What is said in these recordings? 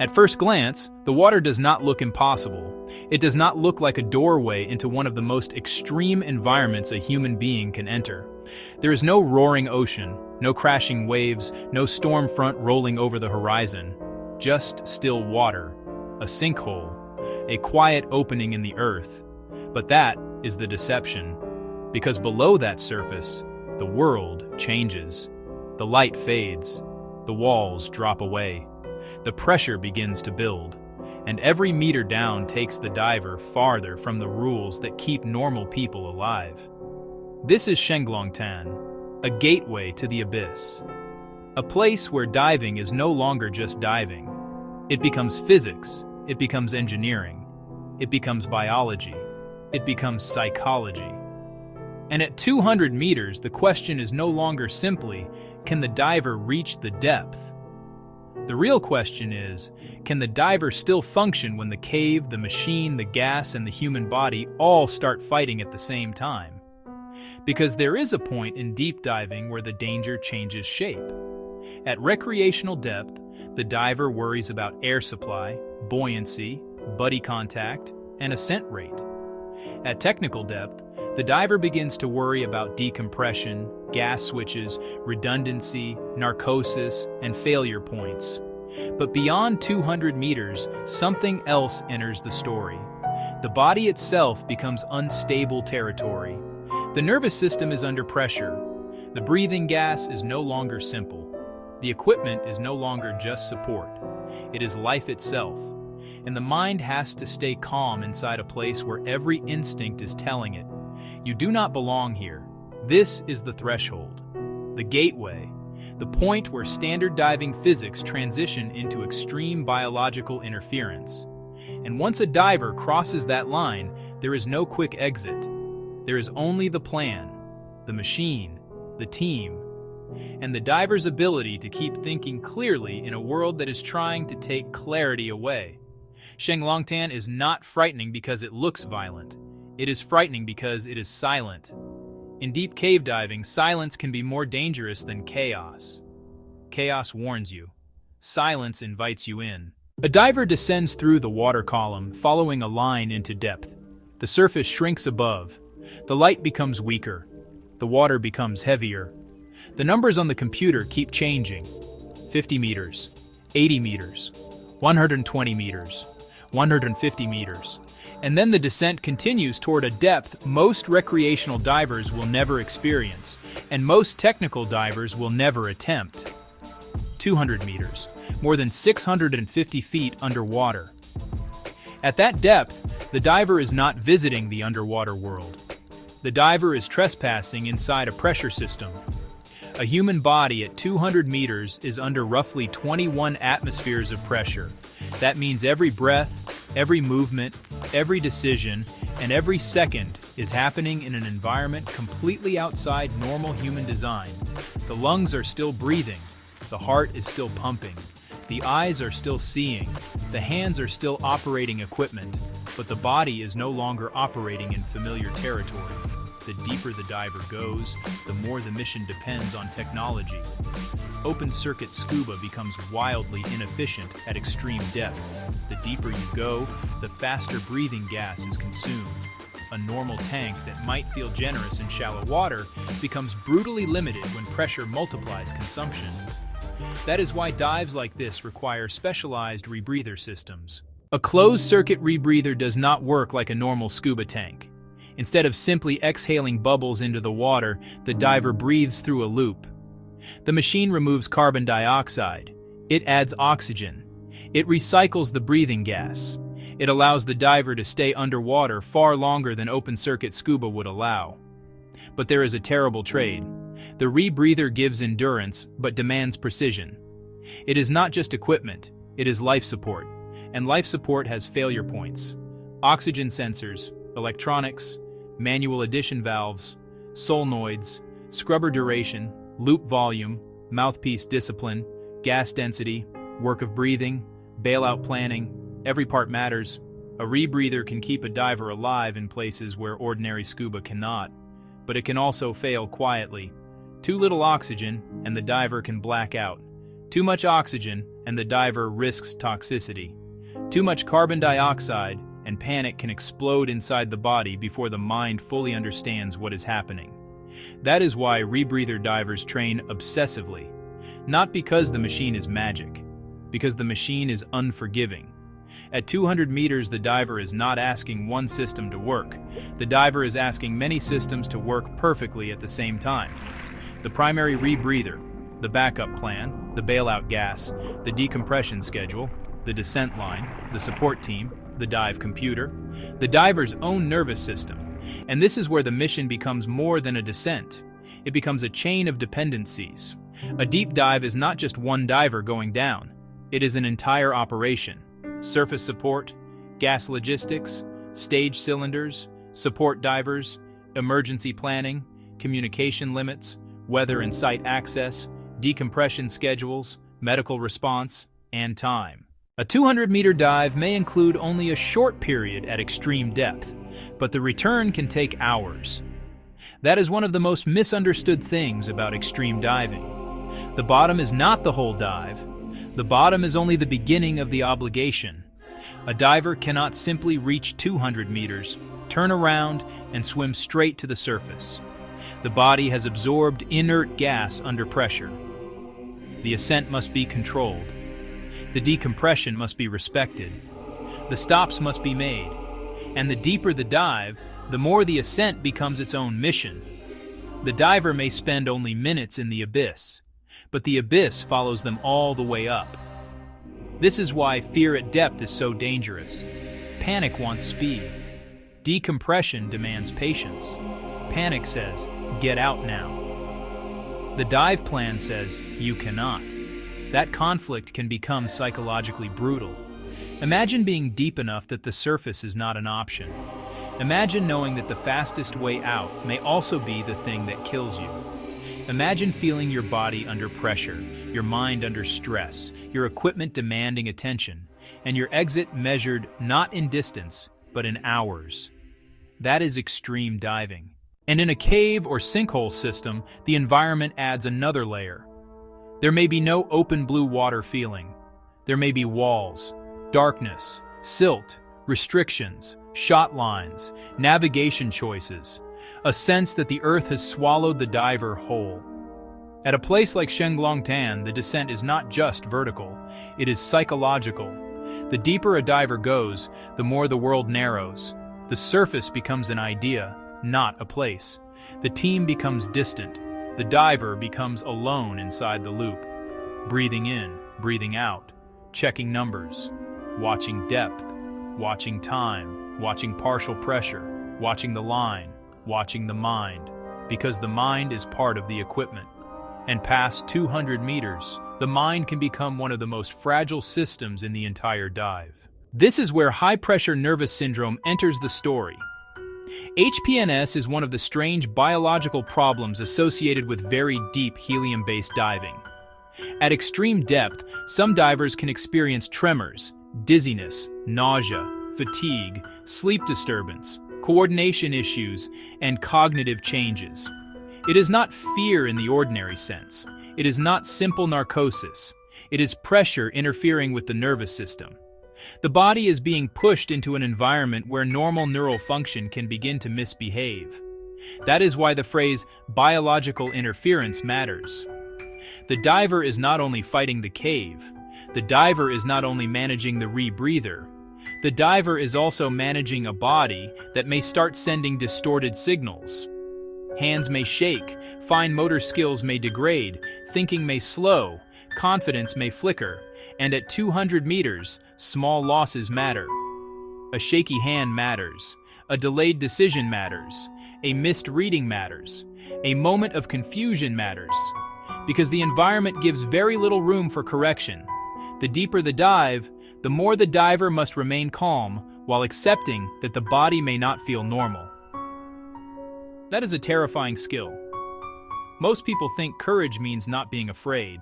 At first glance, the water does not look impossible. It does not look like a doorway into one of the most extreme environments a human being can enter. There is no roaring ocean, no crashing waves, no storm front rolling over the horizon. Just still water, a sinkhole, a quiet opening in the earth. But that is the deception, because below that surface, the world changes. The light fades, the walls drop away, the pressure begins to build, and every meter down takes the diver farther from the rules that keep normal people alive. This is Shenglongtan, a gateway to the abyss. A place where diving is no longer just diving. It becomes physics, it becomes engineering, it becomes biology, it becomes psychology. And at 200 meters, the question is no longer simply, can the diver reach the depth? The real question is, can the diver still function when the cave, the machine, the gas, and the human body all start fighting at the same time? Because there is a point in deep diving where the danger changes shape. At recreational depth, the diver worries about air supply, buoyancy, buddy contact, and ascent rate. At technical depth, the diver begins to worry about decompression, gas switches, redundancy, narcosis, and failure points. But beyond 200 meters, something else enters the story. The body itself becomes unstable territory. The nervous system is under pressure. The breathing gas is no longer simple. The equipment is no longer just support. It is life itself. And the mind has to stay calm inside a place where every instinct is telling it, you do not belong here. This is the threshold, the gateway, the point where standard diving physics transition into extreme biological interference. And once a diver crosses that line, there is no quick exit. There is only the plan, the machine, the team, and the diver's ability to keep thinking clearly in a world that is trying to take clarity away. Shenglongtan is not frightening because it looks violent. It is frightening because it is silent. In deep cave diving, silence can be more dangerous than chaos. Chaos warns you. Silence invites you in. A diver descends through the water column, following a line into depth. The surface shrinks above. The light becomes weaker. The water becomes heavier. The numbers on the computer keep changing. 50 meters, 80 meters, 120 meters, 150 meters. And then the descent continues toward a depth most recreational divers will never experience, and most technical divers will never attempt. 200 meters, more than 650 feet underwater. At that depth, the diver is not visiting the underwater world. The diver is trespassing inside a pressure system. A human body at 200 meters is under roughly 21 atmospheres of pressure. That means every breath, every movement, every decision, and every second is happening in an environment completely outside normal human design. The lungs are still breathing, the heart is still pumping, the eyes are still seeing, the hands are still operating equipment, but the body is no longer operating in familiar territory. The deeper the diver goes, the more the mission depends on technology. Open-circuit scuba becomes wildly inefficient at extreme depth. The deeper you go, the faster breathing gas is consumed. A normal tank that might feel generous in shallow water becomes brutally limited when pressure multiplies consumption. That is why dives like this require specialized rebreather systems. A closed-circuit rebreather does not work like a normal scuba tank. Instead of simply exhaling bubbles into the water, the diver breathes through a loop. The machine removes carbon dioxide. It adds oxygen. It recycles the breathing gas. It allows the diver to stay underwater far longer than open-circuit scuba would allow. But there is a terrible trade. The rebreather gives endurance, but demands precision. It is not just equipment, it is life support. And life support has failure points. Oxygen sensors, electronics, manual addition valves, solenoids, scrubber duration, loop volume, mouthpiece discipline, gas density, work of breathing, bailout planning, every part matters. A rebreather can keep a diver alive in places where ordinary scuba cannot, but it can also fail quietly. Too little oxygen, and the diver can black out. Too much oxygen, and the diver risks toxicity. Too much carbon dioxide, and panic can explode inside the body before the mind fully understands what is happening. That is why rebreather divers train obsessively. Not because the machine is magic, because the machine is unforgiving. At 200 meters, the diver is not asking one system to work. The diver is asking many systems to work perfectly at the same time. The primary rebreather, the backup plan, the bailout gas, the decompression schedule, the descent line, the support team, the dive computer, the diver's own nervous system. And this is where the mission becomes more than a descent. It becomes a chain of dependencies. A deep dive is not just one diver going down. It is an entire operation. Surface support, gas logistics, stage cylinders, support divers, emergency planning, communication limits, weather and site access, decompression schedules, medical response, and time. A 200-meter dive may include only a short period at extreme depth, but the return can take hours. That is one of the most misunderstood things about extreme diving. The bottom is not the whole dive. The bottom is only the beginning of the obligation. A diver cannot simply reach 200 meters, turn around, and swim straight to the surface. The body has absorbed inert gas under pressure. The ascent must be controlled. The decompression must be respected. The stops must be made. And the deeper the dive, the more the ascent becomes its own mission. The diver may spend only minutes in the abyss, but the abyss follows them all the way up. This is why fear at depth is so dangerous. Panic wants speed. Decompression demands patience. Panic says, "Get out now." The dive plan says, "You cannot." That conflict can become psychologically brutal. Imagine being deep enough that the surface is not an option. Imagine knowing that the fastest way out may also be the thing that kills you. Imagine feeling your body under pressure, your mind under stress, your equipment demanding attention, and your exit measured not in distance, but in hours. That is extreme diving. And in a cave or sinkhole system, the environment adds another layer. There may be no open blue water feeling. There may be walls, darkness, silt, restrictions, shot lines, navigation choices, a sense that the earth has swallowed the diver whole. At a place like Shenglongtan, the descent is not just vertical, it is psychological. The deeper a diver goes, the more the world narrows. The surface becomes an idea, not a place. The team becomes distant. The diver becomes alone inside the loop. Breathing in, breathing out, checking numbers, watching depth, watching time, watching partial pressure, watching the line, watching the mind, because the mind is part of the equipment. And past 200 meters, the mind can become one of the most fragile systems in the entire dive. This is where high-pressure nervous syndrome enters the story. HPNS is one of the strange biological problems associated with very deep helium-based diving. At extreme depth, some divers can experience tremors, dizziness, nausea, fatigue, sleep disturbance, coordination issues, and cognitive changes. It is not fear in the ordinary sense. It is not simple narcosis. It is pressure interfering with the nervous system. The body is being pushed into an environment where normal neural function can begin to misbehave. That is why the phrase biological interference matters. The diver is not only fighting the cave. The diver is not only managing the rebreather. The diver is also managing a body that may start sending distorted signals. Hands may shake, fine motor skills may degrade, thinking may slow, confidence may flicker, and at 200 meters, small losses matter. A shaky hand matters. A delayed decision matters. A missed reading matters. A moment of confusion matters. Because the environment gives very little room for correction. The deeper the dive, the more the diver must remain calm while accepting that the body may not feel normal. That is a terrifying skill. Most people think courage means not being afraid.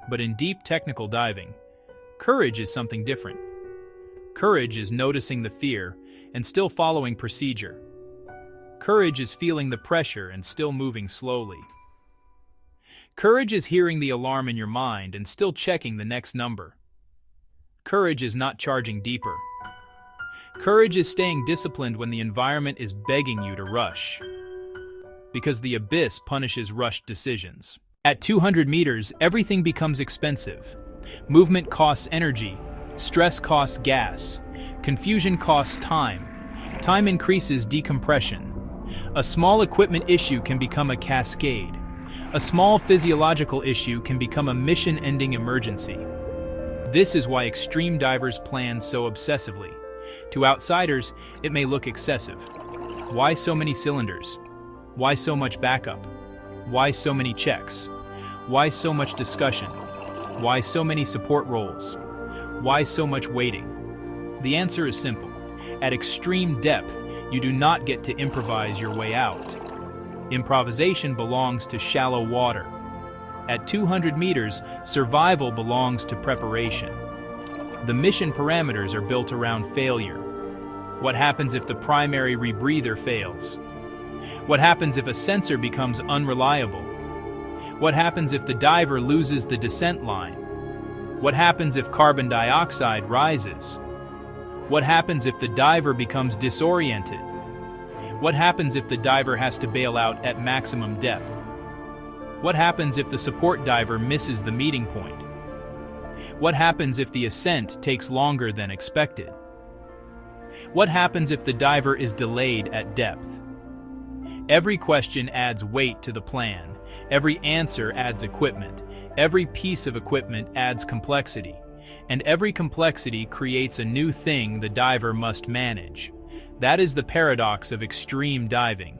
But in deep technical diving, courage is something different. Courage is noticing the fear and still following procedure. Courage is feeling the pressure and still moving slowly. Courage is hearing the alarm in your mind and still checking the next number. Courage is not charging deeper. Courage is staying disciplined when the environment is begging you to rush. Because the abyss punishes rushed decisions. At 200 meters, everything becomes expensive. Movement costs energy. Stress costs gas. Confusion costs time. Time increases decompression. A small equipment issue can become a cascade. A small physiological issue can become a mission-ending emergency. This is why extreme divers plan so obsessively. To outsiders, it may look excessive. Why so many cylinders? Why so much backup? Why so many checks? Why so much discussion? Why so many support roles? Why so much waiting? The answer is simple. At extreme depth, you do not get to improvise your way out. Improvisation belongs to shallow water. At 200 meters, survival belongs to preparation. The mission parameters are built around failure. What happens if the primary rebreather fails? What happens if a sensor becomes unreliable? What happens if the diver loses the descent line? What happens if carbon dioxide rises? What happens if the diver becomes disoriented? What happens if the diver has to bail out at maximum depth? What happens if the support diver misses the meeting point? What happens if the ascent takes longer than expected? What happens if the diver is delayed at depth? Every question adds weight to the plan. Every answer adds equipment. Every piece of equipment adds complexity. And every complexity creates a new thing the diver must manage. That is the paradox of extreme diving.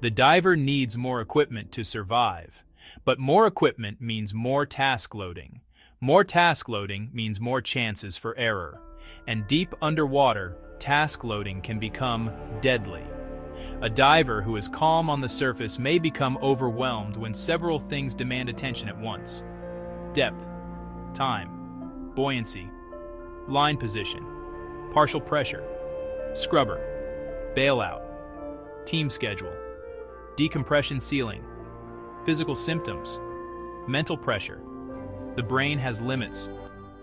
The diver needs more equipment to survive. But more equipment means more task loading. More task loading means more chances for error. And deep underwater, task loading can become deadly. A diver who is calm on the surface may become overwhelmed when several things demand attention at once. Depth, time, buoyancy, line position, partial pressure, scrubber, bailout, team schedule, decompression ceiling, physical symptoms, mental pressure. The brain has limits,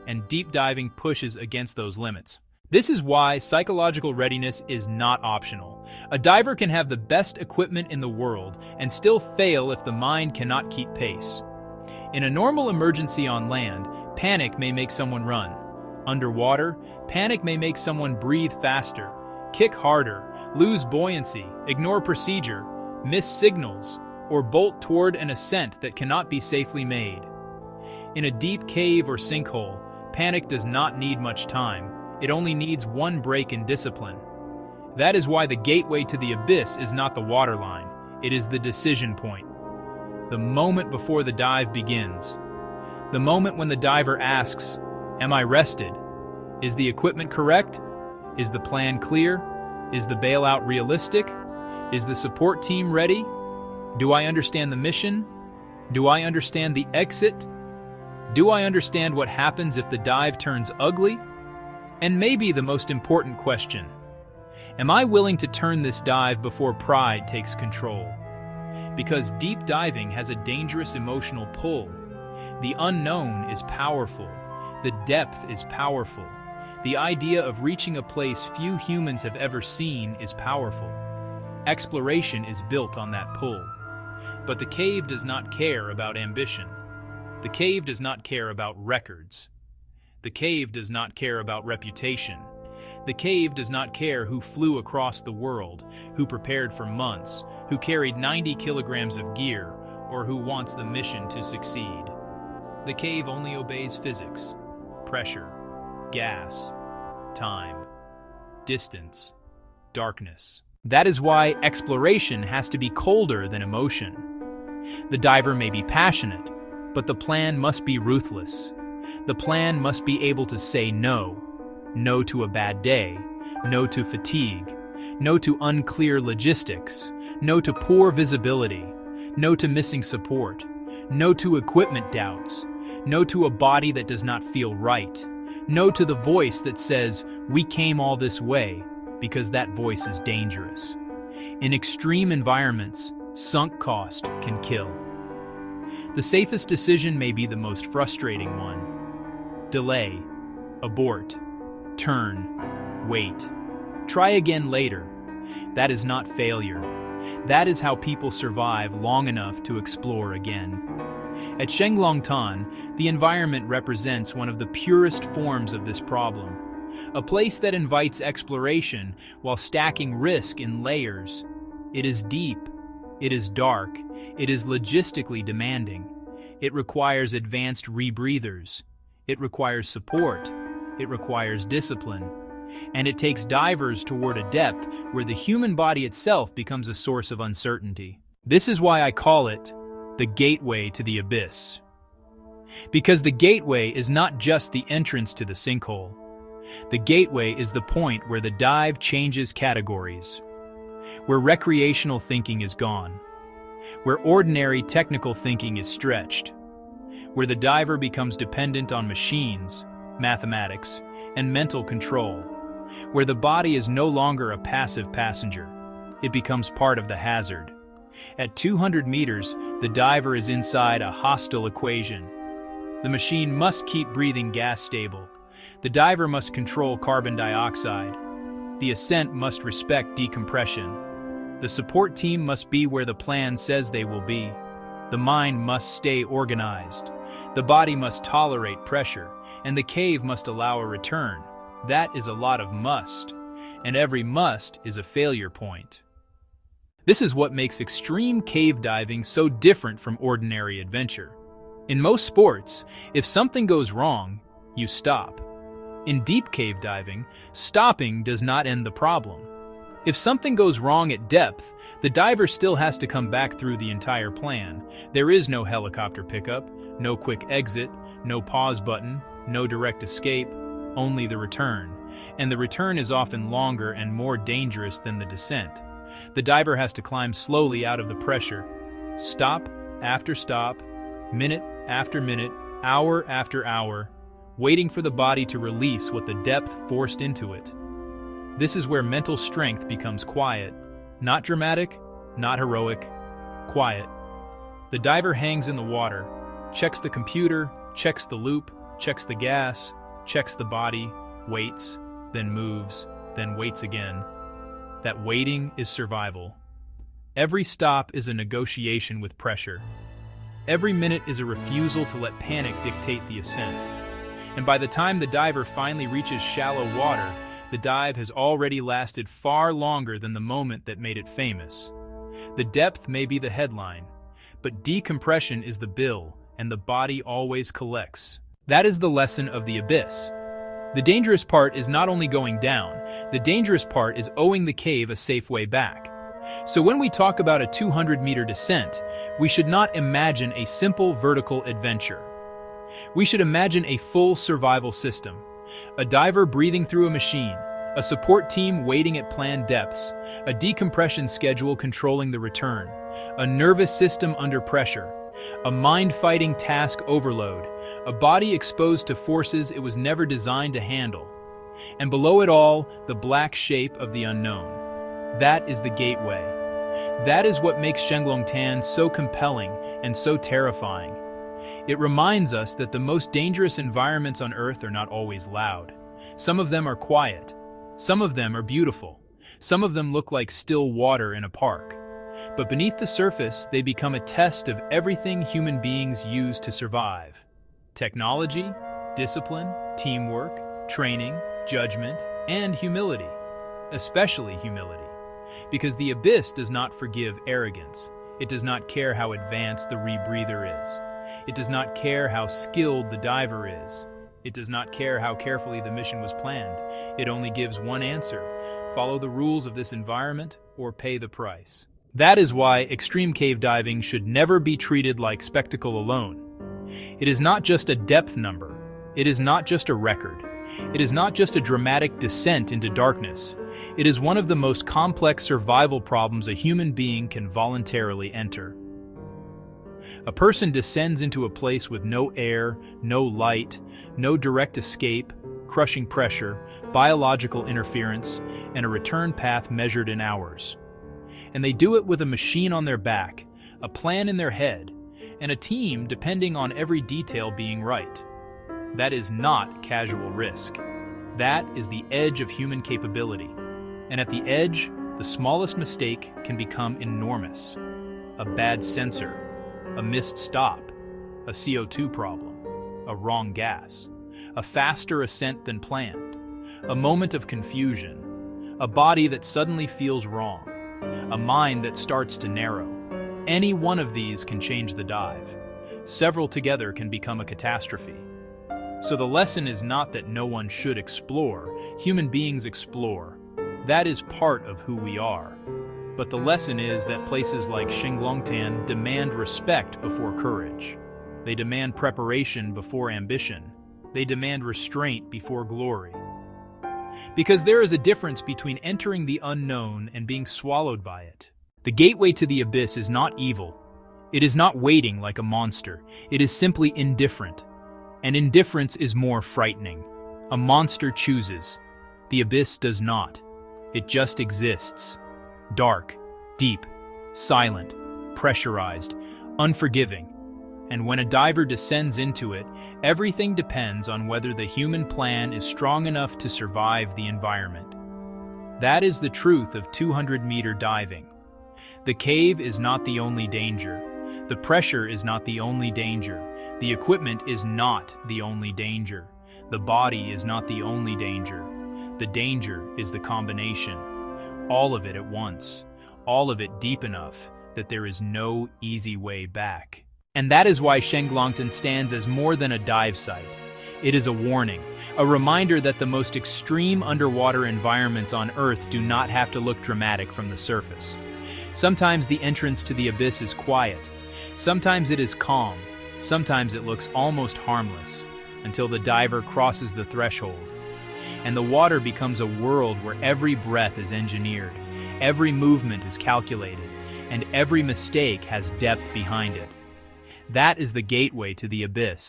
and deep diving pushes against those limits. This is why psychological readiness is not optional. A diver can have the best equipment in the world and still fail if the mind cannot keep pace. In a normal emergency on land, panic may make someone run. Underwater, panic may make someone breathe faster, kick harder, lose buoyancy, ignore procedure, miss signals, or bolt toward an ascent that cannot be safely made. In a deep cave or sinkhole, panic does not need much time. It only needs one break in discipline. That is why the gateway to the abyss is not the waterline. It is the decision point. The moment before the dive begins. The moment when the diver asks, "Am I rested? Is the equipment correct? Is the plan clear? Is the bailout realistic? Is the support team ready? Do I understand the mission? Do I understand the exit? Do I understand what happens if the dive turns ugly?" And maybe the most important question, am I willing to turn this dive before pride takes control? Because deep diving has a dangerous emotional pull. The unknown is powerful. The depth is powerful. The idea of reaching a place few humans have ever seen is powerful. Exploration is built on that pull. But the cave does not care about ambition. The cave does not care about records. The cave does not care about reputation. The cave does not care who flew across the world, who prepared for months, who carried 90 kilograms of gear, or who wants the mission to succeed. The cave only obeys physics, pressure, gas, time, distance, darkness. That is why exploration has to be colder than emotion. The diver may be passionate, but the plan must be ruthless. The plan must be able to say no. No to a bad day. No to fatigue. No to unclear logistics. No to poor visibility. No to missing support. No to equipment doubts. No to a body that does not feel right. No to the voice that says, "We came all this way," because that voice is dangerous. In extreme environments, sunk cost can kill. The safest decision may be the most frustrating one. Delay, abort, turn, wait. Try again later. That is not failure. That is how people survive long enough to explore again. At Shenglongtan, the environment represents one of the purest forms of this problem. A place that invites exploration while stacking risk in layers. It is deep. It is dark. It is logistically demanding. It requires advanced rebreathers. It requires support. It requires discipline. And it takes divers toward a depth where the human body itself becomes a source of uncertainty. This is why I call it the gateway to the abyss. Because the gateway is not just the entrance to the sinkhole. The gateway is the point where the dive changes categories, where recreational thinking is gone, where ordinary technical thinking is stretched, where the diver becomes dependent on machines, mathematics, and mental control, where the body is no longer a passive passenger. It becomes part of the hazard. At 200 meters, the diver is inside a hostile equation. The machine must keep breathing gas stable. The diver must control carbon dioxide. The ascent must respect decompression. The support team must be where the plan says they will be. The mind must stay organized. The body must tolerate pressure, and the cave must allow a return. That is a lot of must, and every must is a failure point. This is what makes extreme cave diving so different from ordinary adventure. In most sports, if something goes wrong, you stop. In deep cave diving, stopping does not end the problem. If something goes wrong at depth, the diver still has to come back through the entire plan. There is no helicopter pickup, no quick exit, no pause button, no direct escape, only the return. And the return is often longer and more dangerous than the descent. The diver has to climb slowly out of the pressure. Stop after stop, minute after minute, hour after hour, waiting for the body to release what the depth forced into it. This is where mental strength becomes quiet. Not dramatic, not heroic, quiet. The diver hangs in the water, checks the computer, checks the loop, checks the gas, checks the body, waits, then moves, then waits again. That waiting is survival. Every stop is a negotiation with pressure. Every minute is a refusal to let panic dictate the ascent. And by the time the diver finally reaches shallow water, the dive has already lasted far longer than the moment that made it famous. The depth may be the headline, but decompression is the bill, and the body always collects. That is the lesson of the abyss. The dangerous part is not only going down, the dangerous part is owing the cave a safe way back. So when we talk about a 200-meter descent, we should not imagine a simple vertical adventure. We should imagine a full survival system. A diver breathing through a machine, a support team waiting at planned depths, a decompression schedule controlling the return, a nervous system under pressure, a mind-fighting task overload, a body exposed to forces it was never designed to handle. And below it all, the black shape of the unknown. That is the gateway. That is what makes Shenglongtan so compelling and so terrifying. It reminds us that the most dangerous environments on Earth are not always loud. Some of them are quiet. Some of them are beautiful. Some of them look like still water in a park. But beneath the surface, they become a test of everything human beings use to survive. Technology, discipline, teamwork, training, judgment, and humility. Especially humility. Because the abyss does not forgive arrogance. It does not care how advanced the rebreather is. It does not care how skilled the diver is. It does not care how carefully the mission was planned. It only gives one answer: follow the rules of this environment or pay the price. That is why extreme cave diving should never be treated like spectacle alone. It is not just a depth number. It is not just a record. It is not just a dramatic descent into darkness. It is one of the most complex survival problems a human being can voluntarily enter. A person descends into a place with no air, no light, no direct escape, crushing pressure, biological interference, and a return path measured in hours. And they do it with a machine on their back, a plan in their head, and a team depending on every detail being right. That is not casual risk. That is the edge of human capability. And at the edge, the smallest mistake can become enormous. A bad sensor, a missed stop, a CO2 problem, a wrong gas, a faster ascent than planned, a moment of confusion, a body that suddenly feels wrong, a mind that starts to narrow. Any one of these can change the dive. Several together can become a catastrophe. So the lesson is not that no one should explore. Human beings explore. That is part of who we are. But the lesson is that places like Shenglongtan demand respect before courage. They demand preparation before ambition. They demand restraint before glory. Because there is a difference between entering the unknown and being swallowed by it. The gateway to the abyss is not evil. It is not waiting like a monster. It is simply indifferent. And indifference is more frightening. A monster chooses. The abyss does not. It just exists. Dark, deep, silent, pressurized, unforgiving. And when a diver descends into it, everything depends on whether the human plan is strong enough to survive the environment. That is the truth of 200-meter diving. The cave is not the only danger. The pressure is not the only danger. The equipment is not the only danger. The body is not the only danger. The danger is the combination. All of it at once. All of it deep enough that there is no easy way back. And that is why Shenglongtan stands as more than a dive site. It is a warning, a reminder that the most extreme underwater environments on Earth do not have to look dramatic from the surface. Sometimes the entrance to the abyss is quiet. Sometimes it is calm. Sometimes it looks almost harmless, until the diver crosses the threshold. And the water becomes a world where every breath is engineered, every movement is calculated, and every mistake has depth behind it. That is the gateway to the abyss.